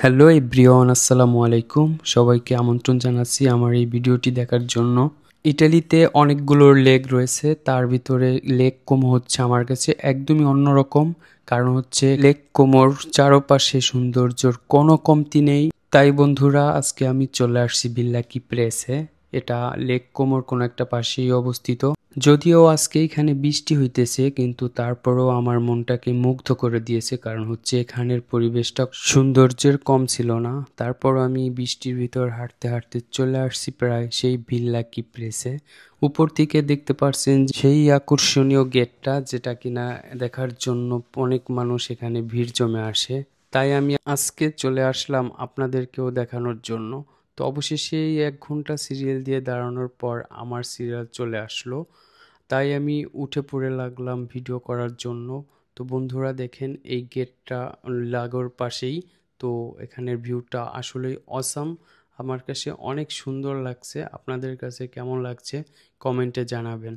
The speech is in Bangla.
হ্যালো এভরিওয়ান, আসসালামু আলাইকুম। সবাইকে আমন্ত্রণ জানাচ্ছি আমার এই ভিডিওটি দেখার জন্য। ইটালিতে অনেকগুলো লেক রয়েছে, তার ভিতরে লেক কোমো হচ্ছে আমার কাছে একদমই অন্যরকম। কারণ হচ্ছে লেক কোমোর চারপাশে সৌন্দর্যর কোনো কমতি নেই। তাই বন্ধুরা, আজকে আমি চলে আসছি ভিল্লা কিপ্রেসে। এটা লেক কোমোর কোনো একটা পাশেই অবস্থিত। যদিও আজকে এখানে বৃষ্টি হইতেছে, কিন্তু তারপরেও আমার মনটাকে মুগ্ধ করে দিয়েছে। কারণ হচ্ছে এখানের পরিবেশটা সৌন্দর্যের কম ছিল না। তারপর আমি বৃষ্টির ভিতর হাঁটতে হাঁটতে চলে আসছি প্রায় সেই ভিল্লা কিপ্রেসে। উপর থেকে দেখতে পাচ্ছেন সেই আকর্ষণীয় গেটটা, যেটা কিনা দেখার জন্য অনেক মানুষ এখানে ভিড় জমে আসে। তাই আমি আজকে চলে আসলাম আপনাদেরকেও দেখানোর জন্য। তো অবশেষে এই 1 ঘন্টা সিরিয়াল দিয়ে দাঁড়ানোর পর আমার সিরিয়াল চলে আসলো। তাই আমি উঠে পড়ে লাগলাম ভিডিও করার জন্য। তো বন্ধুরা দেখেন, এই গেটটা লাগোর পাশেই। তো এখানের ভিউটা আসলেই অসাম। আমার কাছে অনেক সুন্দর লাগছে। আপনাদের কাছে কেমন লাগছে কমেন্টে জানাবেন।